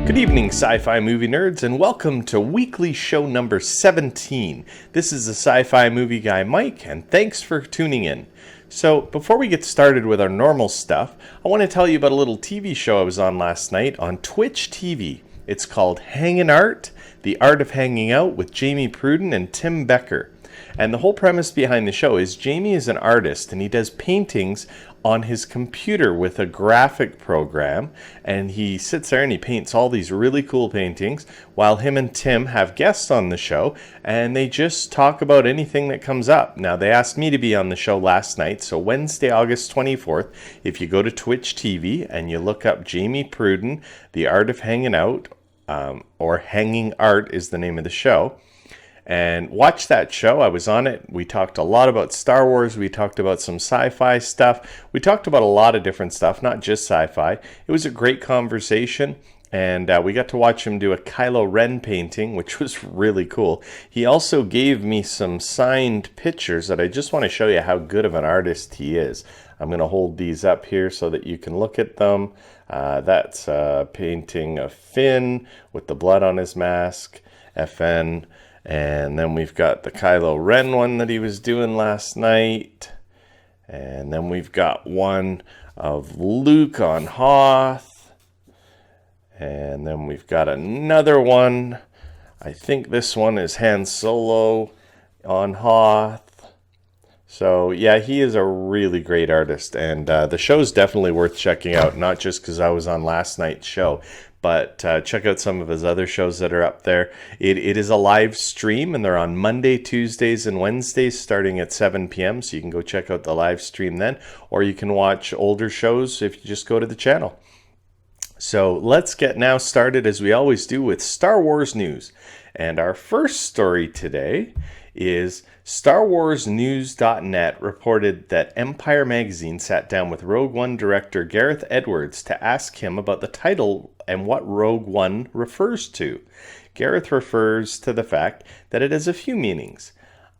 Good evening, sci-fi movie nerds, and welcome to weekly show number 17. This is the Sci-Fi Movie Guy, Mike, and thanks for tuning in. So, before we get started with our normal stuff, I want to tell you about a little TV show I was on last night on Twitch TV. It's called Hangin' Art, The Art of Hanging Out with Jamie Pruden and Tim Becker. And the whole premise behind the show is Jamie is an artist and he does paintings on his computer with a graphic program, and he sits there and he paints all these really cool paintings while him and Tim have guests on the show, and they just talk about anything that comes up. Now, they asked me to be on the show last night, so Wednesday, August 24th, if you go to Twitch TV and you look up Jamie Pruden, The Art of Hanging Out, or Hanging Art is the name of the show, and watch that show. I was on it. We talked a lot about Star Wars. We talked about some sci-fi stuff. We talked about a lot of different stuff, not just sci-fi. It was a great conversation, and we got to watch him do a Kylo Ren painting, which was really cool. He also gave me some signed pictures that I just want to show you how good of an artist he is. I'm going to hold these up here so that you can look at them. That's a painting of Finn with the blood on his mask, FN. And then we've got the Kylo Ren one that he was doing last night. And then we've got one of Luke on Hoth. And then we've got another one. I think this one is Han Solo on Hoth. So yeah, he is a really great artist. And the show's definitely worth checking out. Not just because I was on last night's show, but check out some of his other shows that are up there. It is a live stream, and they're on Monday, Tuesdays, and Wednesdays starting at 7 p.m. So you can go check out the live stream then, or you can watch older shows if you just go to the channel. So let's get now started, as we always do, with Star Wars news. And our first story today is StarWarsNews.net reported that Empire Magazine sat down with Rogue One director Gareth Edwards to ask him about the title and what Rogue One refers to. Gareth refers to the fact that it has a few meanings.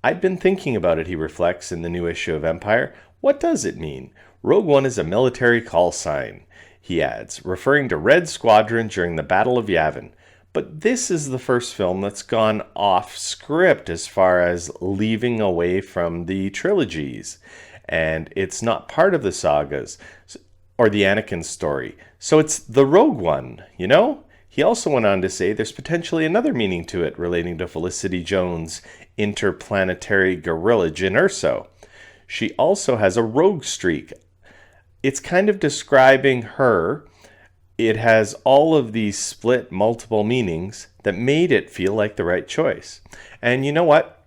I've been thinking about it, he reflects in the new issue of Empire. What does it mean? Rogue One is a military call sign, he adds, referring to Red Squadron during the Battle of Yavin. But this is the first film that's gone off script as far as leaving away from the trilogies. And it's not part of the sagas or the Anakin story. So it's the Rogue One, you know? He also went on to say there's potentially another meaning to it relating to Felicity Jones' interplanetary guerrilla Jyn Erso. She also has a rogue streak. It's kind of describing her. It has all of these split multiple meanings that made it feel like the right choice. And you know what?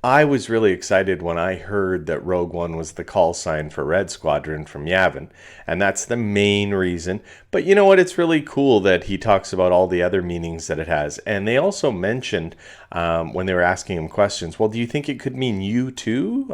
I was really excited when I heard that Rogue One was the call sign for Red Squadron from Yavin, and that's the main reason. But you know what? It's really cool that he talks about all the other meanings that it has. And they also mentioned when they were asking him questions, well, do you think it could mean you too?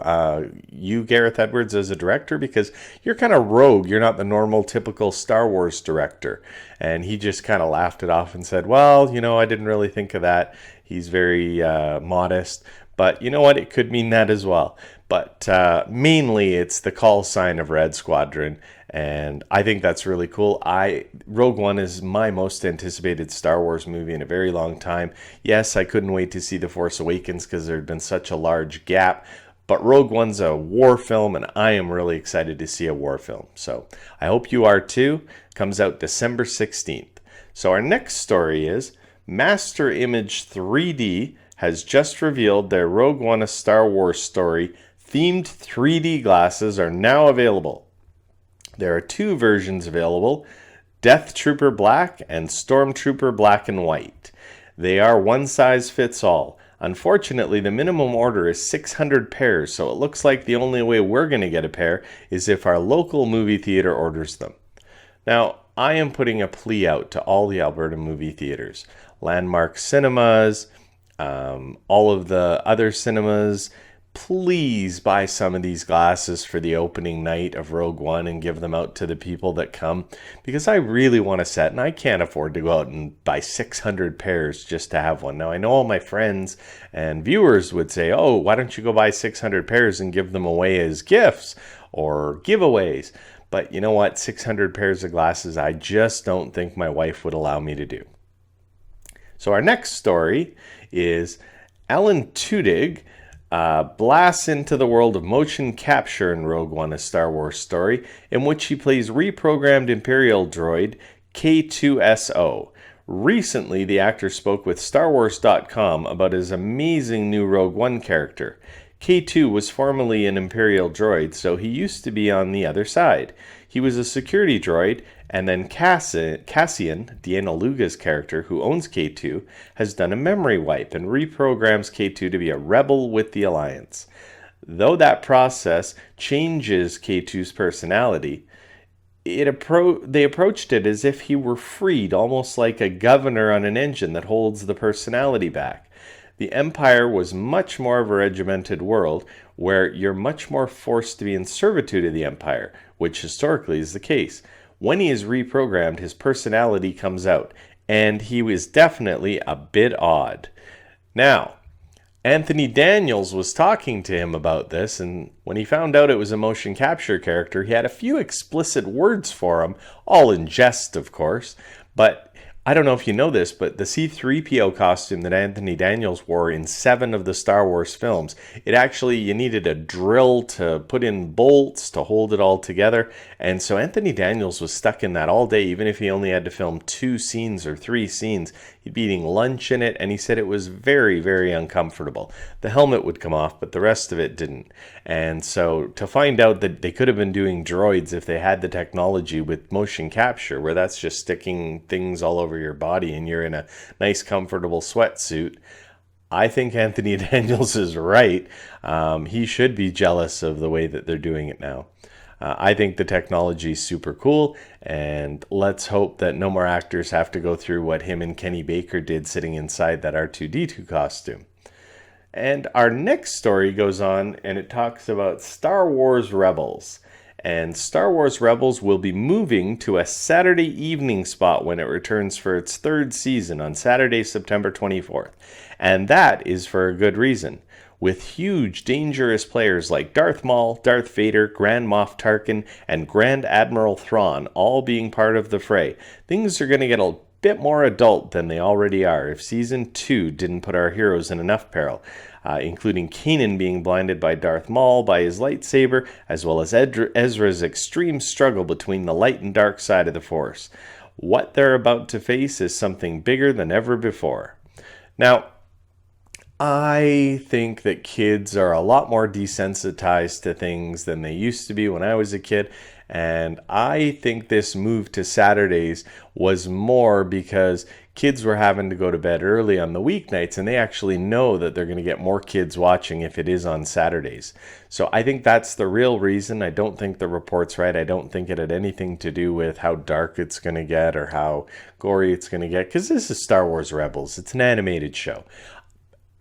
You, Gareth Edwards, as a director? Because you're kind of rogue. You're not the normal, typical Star Wars director. And he just kind of laughed it off and said, well, you know, I didn't really think of that. He's very modest. But you know what? It could mean that as well. But mainly it's the call sign of Red Squadron. And I think that's really cool. Rogue One is my most anticipated Star Wars movie in a very long time. Yes, I couldn't wait to see The Force Awakens because there had been such a large gap. But Rogue One's a war film, and I am really excited to see a war film. So I hope you are too. Comes out December 16th. So our next story is Master Image 3D has just revealed their Rogue One: A Star Wars Story themed 3D glasses are now available. There are two versions available, Death Trooper Black and Stormtrooper Black and White. They are one size fits all. Unfortunately, the minimum order is 600 pairs, so it looks like the only way we're going to get a pair is if our local movie theater orders them. Now, I am putting a plea out to all the Alberta movie theaters, Landmark Cinemas, all of the other cinemas. Please buy some of these glasses for the opening night of Rogue One and give them out to the people that come, because I really want a set and I can't afford to go out and buy 600 pairs just to have one. Now, I know all my friends and viewers would say, oh, why don't you go buy 600 pairs and give them away as gifts or giveaways? But you know what? 600 pairs of glasses, I just don't think my wife would allow me to do. So our next story is Alan Tudyk blasts into the world of motion capture in Rogue One, a Star Wars story, in which he plays reprogrammed Imperial droid K2SO. Recently, the actor spoke with StarWars.com about his amazing new Rogue One character. K2 was formerly an Imperial droid, so he used to be on the other side. He was a security droid, and then Cassian, Deanna Luga's character, who owns K2, has done a memory wipe and reprograms K2 to be a rebel with the Alliance. Though that process changes K2's personality, they approached it as if he were freed, almost like a governor on an engine that holds the personality back. The Empire was much more of a regimented world where you're much more forced to be in servitude of the Empire, which historically is the case. When he is reprogrammed, his personality comes out, and he was definitely a bit odd. Now, Anthony Daniels was talking to him about this, and when he found out it was a motion capture character, he had a few explicit words for him, all in jest, of course. But I don't know if you know this, but the C-3PO costume that Anthony Daniels wore in 7 of the Star Wars films, you needed a drill to put in bolts to hold it all together. And so Anthony Daniels was stuck in that all day, even if he only had to film 2 scenes or 3 scenes. He'd be eating lunch in it, and he said it was very, very uncomfortable. The helmet would come off, but the rest of it didn't. And so to find out that they could have been doing droids if they had the technology with motion capture, where that's just sticking things all over your body and you're in a nice comfortable sweatsuit, I think Anthony Daniels is right. He should be jealous of the way that they're doing it now. I think the technology is super cool, and let's hope that no more actors have to go through what him and Kenny Baker did sitting inside that R2-D2 costume. And our next story goes on, and it talks about Star Wars Rebels. And Star Wars Rebels will be moving to a Saturday evening spot when it returns for its 3rd season on Saturday, September 24th. And that is for a good reason. With huge, dangerous players like Darth Maul, Darth Vader, Grand Moff Tarkin, and Grand Admiral Thrawn all being part of the fray, things are going to get a bit more adult than they already are if Season 2 didn't put our heroes in enough peril, including Kanan being blinded by Darth Maul by his lightsaber, as well as Ezra's extreme struggle between the light and dark side of the Force. What they're about to face is something bigger than ever before. Now, I think that kids are a lot more desensitized to things than they used to be when I was a kid, and I think this move to Saturdays was more because kids were having to go to bed early on the weeknights, and they actually know that they're going to get more kids watching if it is on Saturdays. So I think that's the real reason. I don't think the report's right. I don't think it had anything to do with how dark it's going to get or how gory it's going to get, because this is Star Wars Rebels. It's an animated show.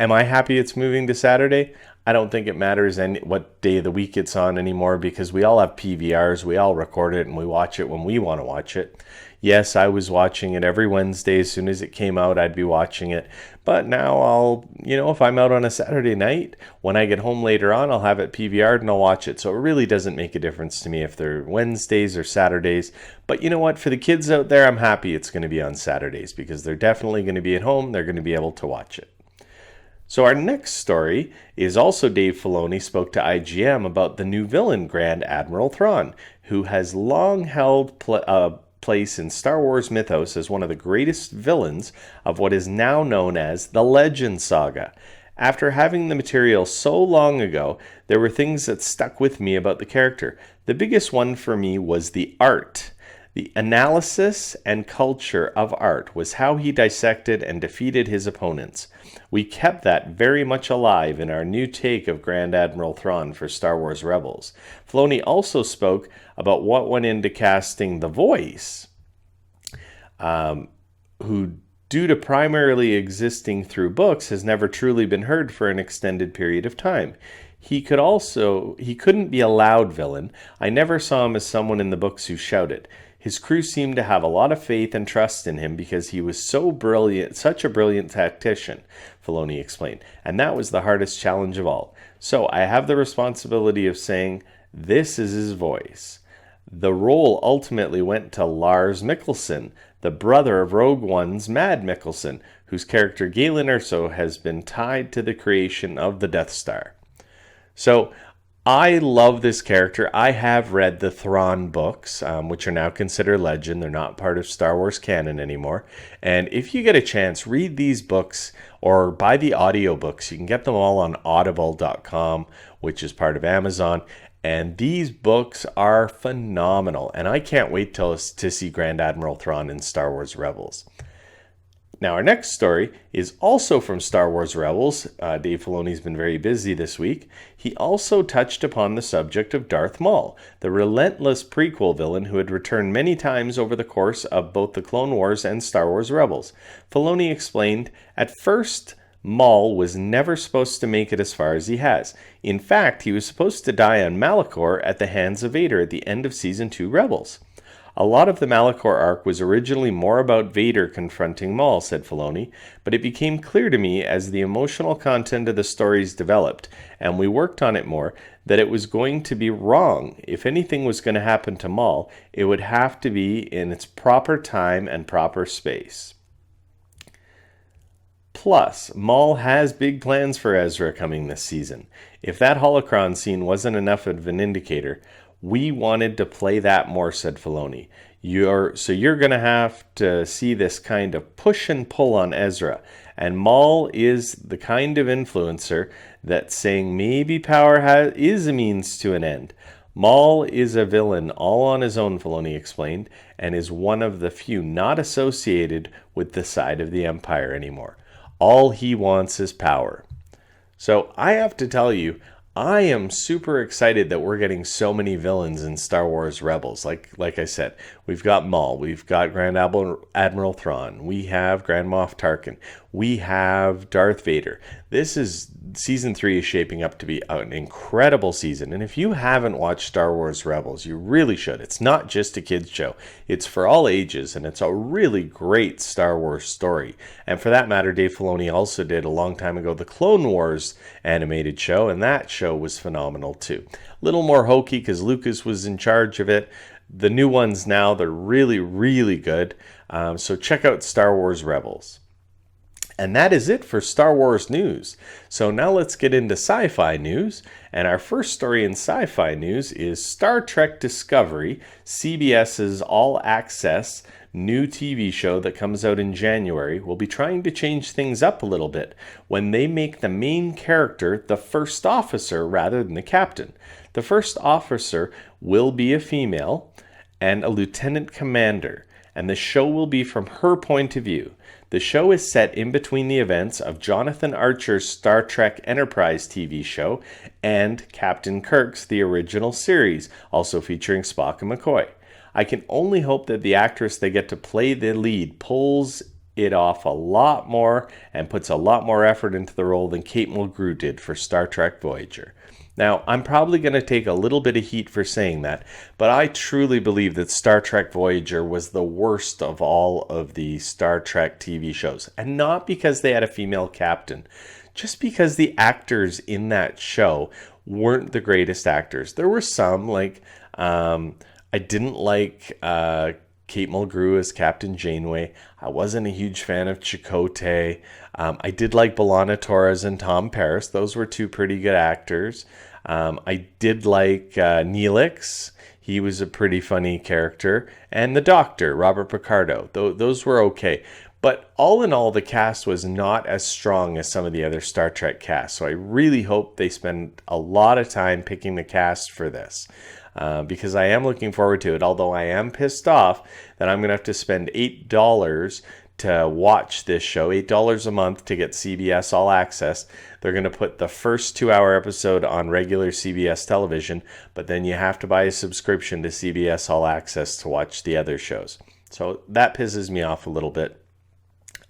Am I happy it's moving to Saturday? I don't think it matters what day of the week it's on anymore, because we all have PVRs, we all record it, and we watch it when we want to watch it. Yes, I was watching it every Wednesday. As soon as it came out, I'd be watching it. But now if I'm out on a Saturday night, when I get home later on, I'll have it PVR'd and I'll watch it. So it really doesn't make a difference to me if they're Wednesdays or Saturdays. But you know what? For the kids out there, I'm happy it's going to be on Saturdays, because they're definitely going to be at home. They're going to be able to watch it. So our next story is also Dave Filoni spoke to IGM about the new villain, Grand Admiral Thrawn, who has long held place in Star Wars mythos as one of the greatest villains of what is now known as the Legend Saga. After having the material so long ago, there were things that stuck with me about the character. The biggest one for me was the art. The analysis and culture of art was how he dissected and defeated his opponents. We kept that very much alive in our new take of Grand Admiral Thrawn for Star Wars Rebels. Filoni also spoke about what went into casting the voice, who, due to primarily existing through books, has never truly been heard for an extended period of time. He couldn't be a loud villain. I never saw him as someone in the books who shouted. His crew seemed to have a lot of faith and trust in him because he was so brilliant, such a brilliant tactician, Filoni explained. And that was the hardest challenge of all. So I have the responsibility of saying, this is his voice. The role ultimately went to Lars Mikkelsen, the brother of Rogue One's Mad Mikkelsen, whose character Galen Erso has been tied to the creation of the Death Star. So I love this character. I have read the Thrawn books, which are now considered legend. They're not part of Star Wars canon anymore. And if you get a chance, read these books or buy the audiobooks. You can get them all on audible.com, which is part of Amazon. And these books are phenomenal. And I can't wait to see Grand Admiral Thrawn in Star Wars Rebels. Now, our next story is also from Star Wars Rebels. Dave Filoni's been very busy this week. He also touched upon the subject of Darth Maul, the relentless prequel villain who had returned many times over the course of both the Clone Wars and Star Wars Rebels. Filoni explained, at first, Maul was never supposed to make it as far as he has. In fact, he was supposed to die on Malachor at the hands of Vader at the end of Season 2 Rebels. A lot of the Malachor arc was originally more about Vader confronting Maul, said Filoni, but it became clear to me as the emotional content of the stories developed, and we worked on it more, that it was going to be wrong. If anything was going to happen to Maul, it would have to be in its proper time and proper space. Plus, Maul has big plans for Ezra coming this season. If that holocron scene wasn't enough of an indicator, we wanted to play that more, said Filoni. So you're going to have to see this kind of push and pull on Ezra. And Maul is the kind of influencer that's saying maybe power is a means to an end. Maul is a villain all on his own, Filoni explained, and is one of the few not associated with the side of the Empire anymore. All he wants is power. So I have to tell you, I am super excited that we're getting so many villains in Star Wars Rebels. Like I said, we've got Maul, we've got Grand Admiral Thrawn, we have Grand Moff Tarkin, we have Darth Vader. Season 3 is shaping up to be an incredible season. And if you haven't watched Star Wars Rebels, you really should. It's not just a kids show. It's for all ages, and it's a really great Star Wars story. And for that matter, Dave Filoni also did a long time ago the Clone Wars animated show, and that show was phenomenal too. A little more hokey because Lucas was in charge of it. The new ones now, they're really, really good. So check out Star Wars Rebels. And that is it for Star Wars news. So now let's get into sci-fi news. And our first story in sci-fi news is Star Trek Discovery, CBS's all-access new TV show that comes out in January, will be trying to change things up a little bit when they make the main character the first officer rather than the captain. The first officer will be a female and a lieutenant commander, and the show will be from her point of view. The show is set in between the events of Jonathan Archer's Star Trek Enterprise TV show and Captain Kirk's The Original Series, also featuring Spock and McCoy. I can only hope that the actress they get to play the lead pulls it off a lot more and puts a lot more effort into the role than Kate Mulgrew did for Star Trek Voyager. Now, I'm probably going to take a little bit of heat for saying that, but I truly believe that Star Trek Voyager was the worst of all of the Star Trek TV shows. And not because they had a female captain, just because the actors in that show weren't the greatest actors. There were some, like, I didn't like Kate Mulgrew as Captain Janeway. I wasn't a huge fan of Chakotay. I did like B'Elanna Torres and Tom Paris. Those were two pretty good actors. I did like Neelix. He was a pretty funny character. And the Doctor, Robert Picardo. Those were okay. But all in all, the cast was not as strong as some of the other Star Trek casts. So I really hope they spend a lot of time picking the cast for this. Because I am looking forward to it, although I am pissed off that I'm going to have to spend $8 to watch this show, $8 a month to get CBS All Access. They're going to put the first 2-hour episode on regular CBS television, but then you have to buy a subscription to CBS All Access to watch the other shows. So that pisses me off a little bit.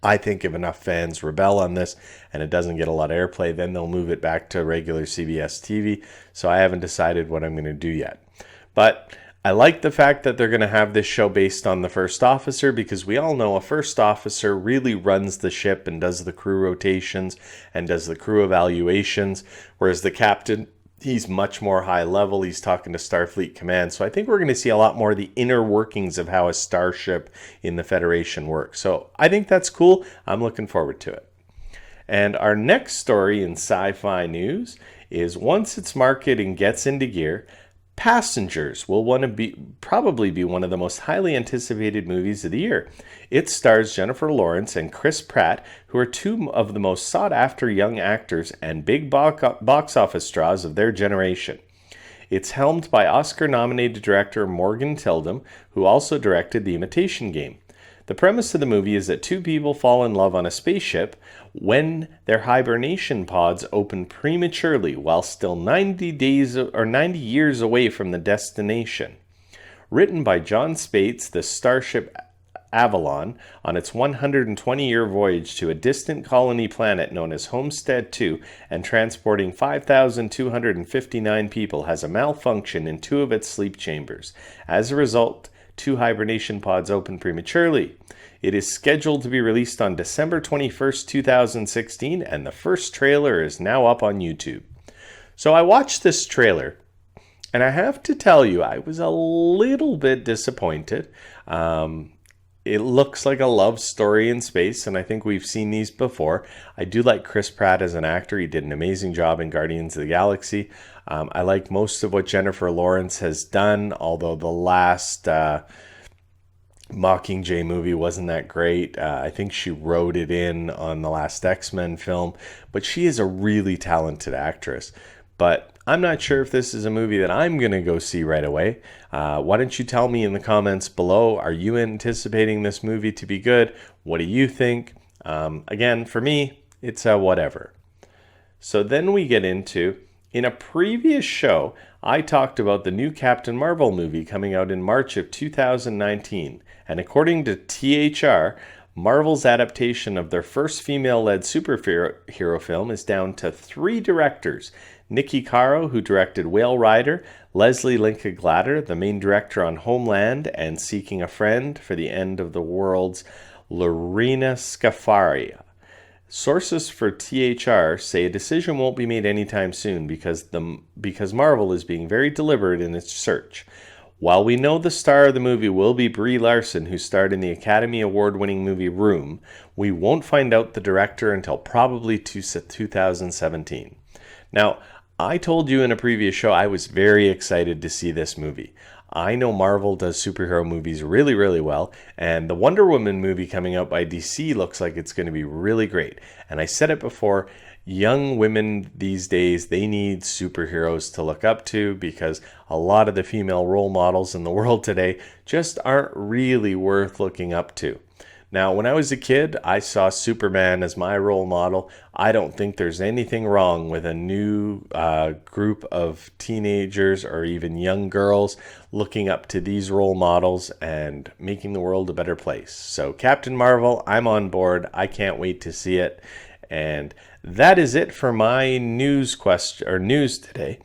I think if enough fans rebel on this and it doesn't get a lot of airplay, then they'll move it back to regular CBS TV. So I haven't decided what I'm going to do yet. But I like the fact that they're going to have this show based on the first officer, because we all know a first officer really runs the ship and does the crew rotations and does the crew evaluations, whereas the captain, He's much more high level. He's talking to Starfleet Command. So I think we're going to see a lot more of the inner workings of how a starship in the Federation works. So I think that's cool. I'm looking forward to it. And our next story in sci-fi news is once its marketing gets into gear, Passengers will probably be one of the most highly anticipated movies of the year. It stars Jennifer Lawrence and Chris Pratt, who are two of the most sought-after young actors and big box office draws of their generation. It's helmed by Oscar-nominated director Morgan Tildum, who also directed The Imitation Game. The premise of the movie is that two people fall in love on a spaceship when their hibernation pods open prematurely while still 90 years away from the destination. Written by John Spates, the starship Avalon, on its 120-year voyage to a distant colony planet known as Homestead 2 and transporting 5,259 people, has a malfunction in two of its sleep chambers. As a result, two hibernation pods open prematurely. It is scheduled to be released on December 21st, 2016, and the first trailer is now up on YouTube. So I watched this trailer, and I have to tell you, I was a little bit disappointed. It looks like a love story in space, and I think we've seen these before. I do like Chris Pratt as an actor. He did an amazing job in Guardians of the Galaxy. I like most of what Jennifer Lawrence has done, although the last Mockingjay movie wasn't that great. I think she wrote it in on the last X-Men film, but she is a really talented actress. But I'm not sure if this is a movie that I'm going to go see right away. Why don't you tell me in the comments below, are you anticipating this movie to be good? What do you think? Again, for me, it's a whatever. So then we get into, in a previous show, I talked about the new Captain Marvel movie coming out in March of 2019. And according to THR, Marvel's adaptation of their first female-led superhero film is down to 3 directors. Nikki Caro, who directed Whale Rider, Leslie Linka Glatter, the main director on Homeland and Seeking a Friend for the End of the World's Lorena Scafaria. Sources for THR say a decision won't be made anytime soon because Marvel is being very deliberate in its search. While we know the star of the movie will be Brie Larson, who starred in the Academy Award-winning movie Room, we won't find out the director until probably 2017. Now, I told you in a previous show I was very excited to see this movie. I know Marvel does superhero movies really, really well, and the Wonder Woman movie coming out by DC looks like it's going to be really great. And I said it before, young women these days, they need superheroes to look up to because a lot of the female role models in the world today just aren't really worth looking up to. Now, when I was a kid, I saw Superman as my role model. I don't think there's anything wrong with a new group of teenagers or even young girls looking up to these role models and making the world a better place. So Captain Marvel, I'm on board. I can't wait to see it. And that is it for my news today.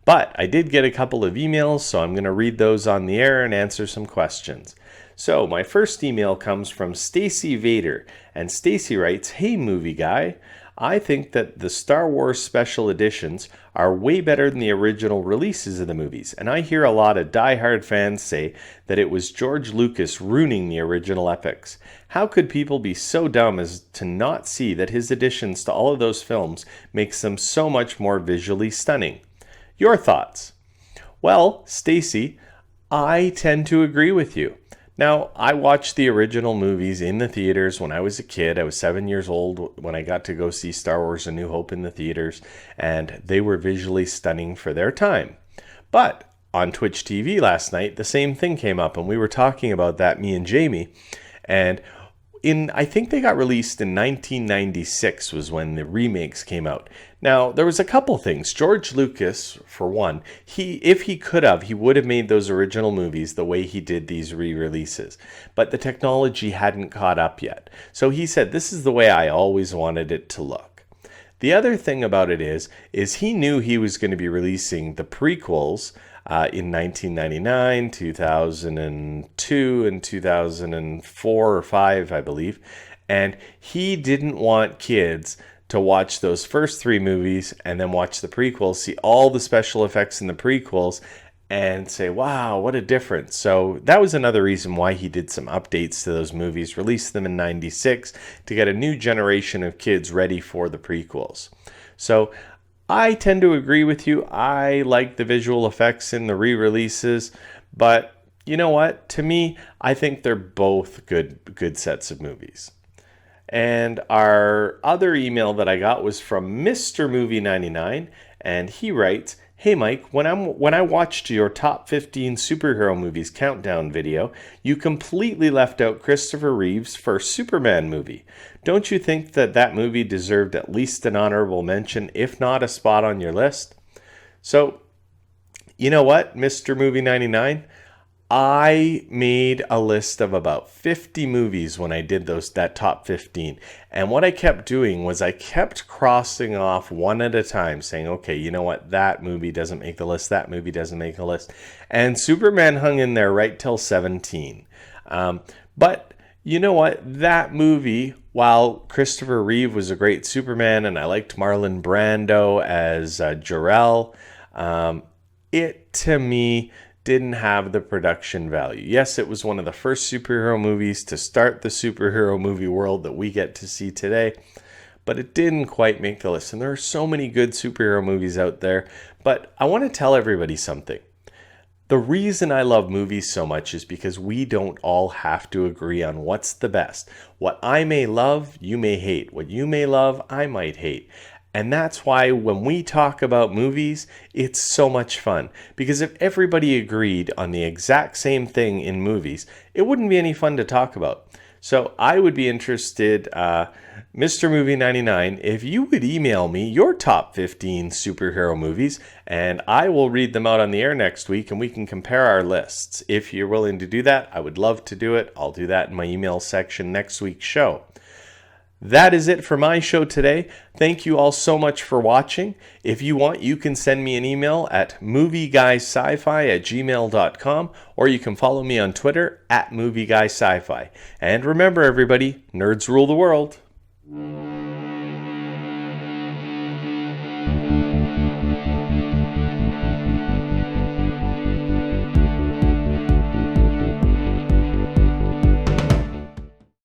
But I did get a couple of emails, so I'm going to read those on the air and answer some questions. So my first email comes from Stacy Vader, and Stacy writes, "Hey movie guy, I think that the Star Wars special editions are way better than the original releases of the movies, and I hear a lot of die-hard fans say that it was George Lucas ruining the original epics. How could people be so dumb as to not see that his additions to all of those films makes them so much more visually stunning? Your thoughts?" Well, Stacy, I tend to agree with you. Now, I watched the original movies in the theaters when I was a kid. I was 7 years old when I got to go see Star Wars A New Hope in the theaters, and they were visually stunning for their time. But on Twitch TV last night, the same thing came up, and we were talking about that, me and Jamie, and I think they got released in 1996 was when the remakes came out. Now, there was a couple things. George Lucas, for one, if he could have, he would have made those original movies the way he did these re-releases. But the technology hadn't caught up yet. So he said, this is the way I always wanted it to look. The other thing about it is he knew he was going to be releasing the prequels in 1999, 2002, and 2004 or 5, I believe. And he didn't want kids to watch those first 3 movies and then watch the prequels, see all the special effects in the prequels, and say, wow, what a difference. So that was another reason why he did some updates to those movies, released them in 96 to get a new generation of kids ready for the prequels. So I tend to agree with you. I like the visual effects in the re-releases, but you know what? To me, I think they're both good sets of movies. And our other email that I got was from Mr. Movie 99, and he writes, "Hey Mike, when I watched your top 15 superhero movies countdown video, you completely left out Christopher Reeve's first Superman movie. Don't you think that movie deserved at least an honorable mention, if not a spot on your list?" So, you know what, Mr. Movie 99? I made a list of about 50 movies when I did that top 15. And what I kept doing was I kept crossing off one at a time, saying, okay, you know what, that movie doesn't make the list, that movie doesn't make the list. And Superman hung in there right till 17. But you know what, that movie, while Christopher Reeve was a great Superman and I liked Marlon Brando as Jor-El, it to me didn't have the production value. Yes, it was one of the first superhero movies to start the superhero movie world that we get to see today, but it didn't quite make the list. And there are so many good superhero movies out there, but I want to tell everybody something. The reason I love movies so much is because we don't all have to agree on what's the best. What I may love, you may hate. What you may love, I might hate. And that's why when we talk about movies, it's so much fun. Because if everybody agreed on the exact same thing in movies, it wouldn't be any fun to talk about. So I would be interested, Mr. Movie 99, if you would email me your top 15 superhero movies, and I will read them out on the air next week, and we can compare our lists. If you're willing to do that, I would love to do it. I'll do that in my email section next week's show. That is it for my show today. Thank you all so much for watching. If you want, you can send me an email at movieguyssci@gmail.com, or you can follow me on Twitter at movieguyssci. And remember, everybody, nerds rule the world.